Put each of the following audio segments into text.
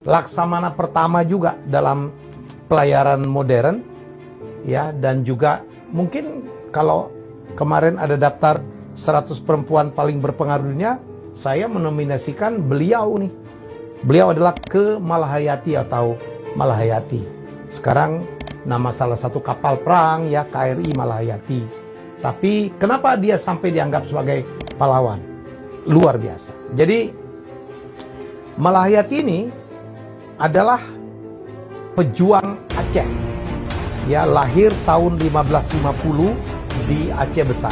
Laksamana pertama juga dalam pelayaran modern, ya, dan juga mungkin kalau kemarin ada daftar 100 perempuan paling berpengaruh dunia, saya menominasikan beliau nih. Beliau adalah Ke Malahayati atau Malahayati. Sekarang nama salah satu kapal perang, ya, KRI Malahayati. Tapi kenapa dia sampai dianggap sebagai pahlawan? Luar biasa. Jadi Malahayati ini adalah pejuang Aceh. Ya, lahir tahun 1550 di Aceh Besar,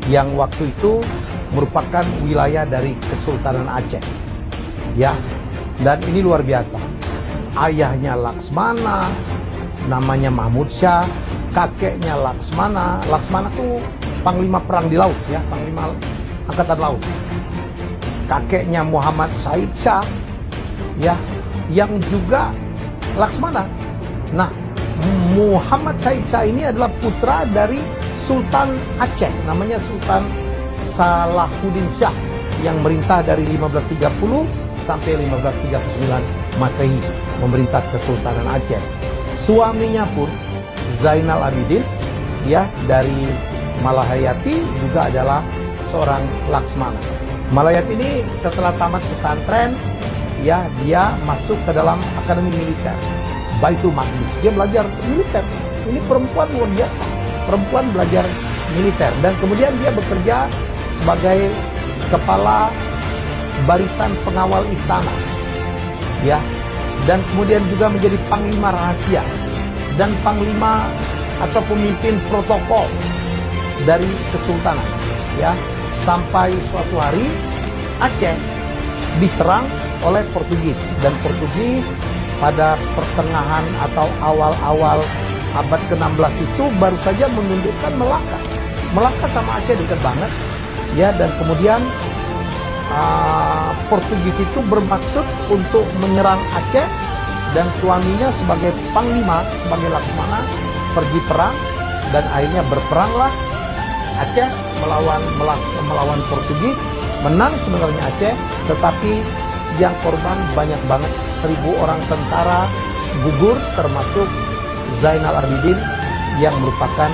yang waktu itu merupakan wilayah dari Kesultanan Aceh. Ya, dan ini luar biasa. Ayahnya Laksmana, namanya Mahmud Syah, kakeknya Laksmana. Laksmana tuh panglima perang di laut, ya, panglima angkatan laut. Kakeknya Muhammad Said Shah, ya, yang juga Laksmana. Nah, Muhammad Said Shah ini adalah putra dari Sultan Aceh, namanya Sultan Salahuddin Shah, yang merintah dari 1530 sampai 1539 Masehi, memerintah Kesultanan Aceh. Suaminya pun Zainal Abidin, ya, dari Malahayati, juga adalah seorang Laksmana. Malahayati ini setelah tamat pesantren, ya, dia masuk ke dalam akademi militer Baitul Maqdis. Dia belajar militer. Ini perempuan luar biasa. Perempuan belajar militer, dan kemudian dia bekerja sebagai kepala barisan pengawal istana, ya, dan kemudian juga menjadi panglima rahasia dan panglima atau pemimpin protokol dari kesultanan, ya, sampai suatu hari Aceh diserang oleh Portugis, dan Portugis pada pertengahan atau awal-awal abad ke-16 itu baru saja menundukkan Melaka. Melaka sama Aceh dekat banget, ya, dan kemudian Portugis itu bermaksud untuk menyerang Aceh, dan suaminya sebagai panglima, sebagai Laksmana, pergi perang, dan akhirnya berperanglah Aceh melawan Portugis. Menang sebenarnya Aceh, tetapi yang korban banyak banget. 1000 orang tentara gugur, termasuk Zainal Abidin yang merupakan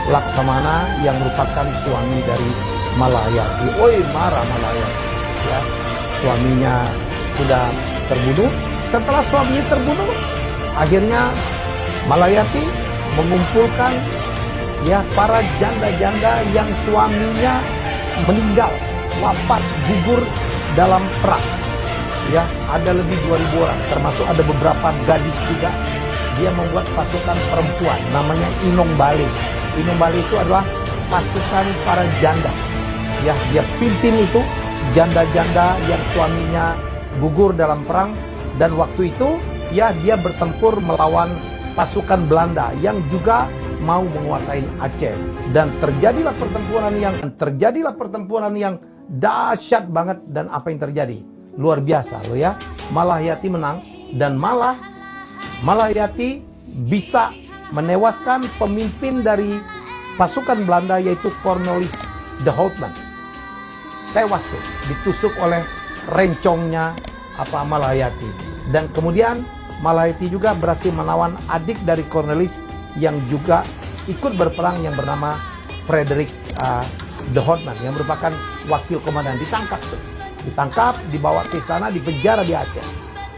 Laksamana, yang merupakan suami dari Malahayati. Oi, marah Malahayati, ya. Suaminya sudah terbunuh. Setelah suaminya terbunuh, akhirnya Malahayati mengumpulkan, ya, para janda-janda yang suaminya meninggal, wafat, gugur dalam perang. Ya, ada lebih 2000 orang, termasuk ada beberapa gadis juga. Dia membuat pasukan perempuan, namanya Inong Bale. Inong Bale itu adalah pasukan para janda. Ya, dia pimpin itu janda-janda yang suaminya gugur dalam perang, dan waktu itu, ya, dia bertempur melawan pasukan Belanda yang juga mau menguasai Aceh, dan terjadilah pertempuran yang dahsyat banget. Dan apa yang terjadi? Luar biasa loh, ya. Malahayati menang, dan Malahayati bisa menewaskan pemimpin dari pasukan Belanda, yaitu Cornelis de Houtman. Tewas tuh, ditusuk oleh rencongnya Malahayati. Dan kemudian Malahayati juga berhasil melawan adik dari Cornelis yang juga ikut berperang, yang bernama Frederick de Houtman, yang merupakan wakil komandan. Ditangkap, dibawa ke istana, dipenjara di Aceh.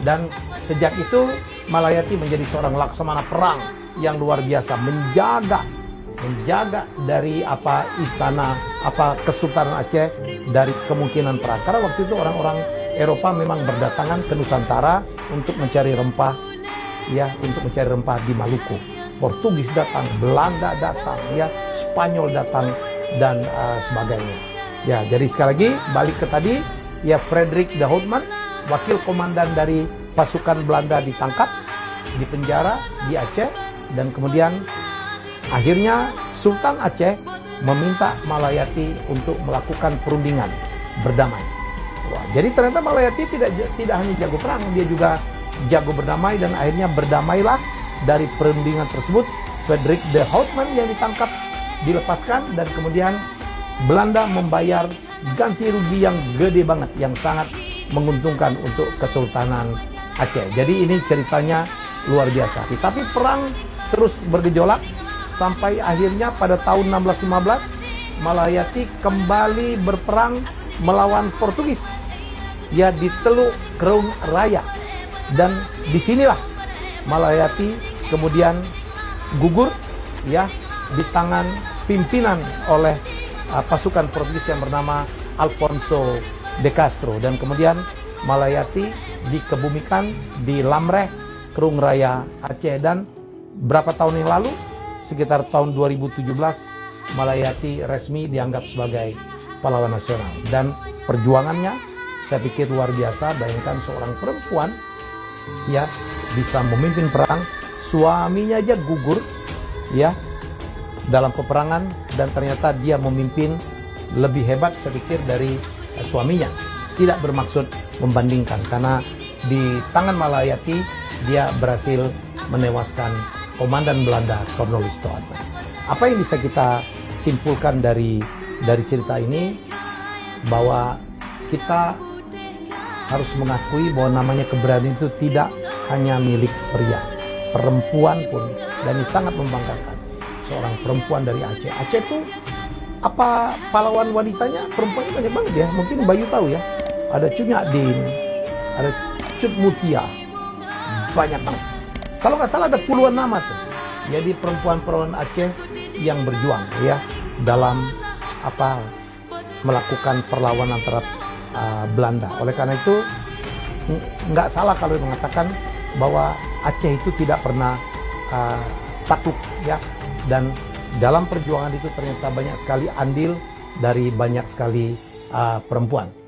Dan sejak itu Malahayati menjadi seorang laksamana perang yang luar biasa, menjaga dari istana Kesultanan Aceh dari kemungkinan perang. Karena waktu itu orang-orang Eropa memang berdatangan ke Nusantara untuk mencari rempah, ya, untuk mencari rempah di Maluku. Portugis datang, Belanda datang, ya, Spanyol datang, dan sebagainya. Ya, jadi sekali lagi balik ke tadi, ya, Frederick de Houtman, wakil komandan dari pasukan Belanda, ditangkap, dipenjara di Aceh, dan kemudian akhirnya Sultan Aceh meminta Malahayati untuk melakukan perundingan berdamai. Wah, jadi ternyata Malahayati tidak hanya jago perang, dia juga jago berdamai, dan akhirnya berdamailah. Dari perundingan tersebut, Frederick de Houtman yang ditangkap dilepaskan, dan kemudian Belanda membayar ganti rugi yang gede banget, yang sangat menguntungkan untuk Kesultanan Aceh. Jadi ini ceritanya luar biasa. Tapi perang terus bergejolak sampai akhirnya pada tahun 1615 Malayati kembali berperang melawan Portugis. Ya, di Teluk Kerung Raya. Dan disinilah Malayati kemudian gugur ya di tangan pimpinan oleh pasukan Portugis yang bernama Alfonso de Castro, dan kemudian Malayati dikebumikan di Lamreh, Kerung Raya, Aceh. Dan berapa tahun yang lalu, sekitar tahun 2017, Malayati resmi dianggap sebagai pahlawan nasional. Dan perjuangannya saya pikir luar biasa. Bayangkan seorang perempuan ya bisa memimpin perang, suaminya aja gugur ya dalam peperangan, dan ternyata dia memimpin lebih hebat saya pikir dari suaminya. Tidak bermaksud membandingkan, karena di tangan Malayati dia berhasil menewaskan komandan Belanda Cornelis Todt. Apa yang bisa kita simpulkan dari cerita ini, bahwa kita harus mengakui bahwa namanya keberanian itu tidak hanya milik pria, perempuan pun, dan ini sangat membanggakan. Seorang perempuan dari Aceh. Aceh itu apa pahlawan wanitanya? Perempuannya banyak banget ya. Mungkin Bayu tahu ya. Ada Cut Nyak-Din, ada Cut Mutia, banyak banget. Kalau nggak salah ada puluhan nama tuh. Jadi perempuan-perempuan Aceh yang berjuang ya dalam melakukan perlawanan terhadap Belanda. Oleh karena itu nggak salah kalau mengatakan bahwa Aceh itu tidak pernah takluk ya. Dan dalam perjuangan itu ternyata banyak sekali andil dari banyak sekali perempuan.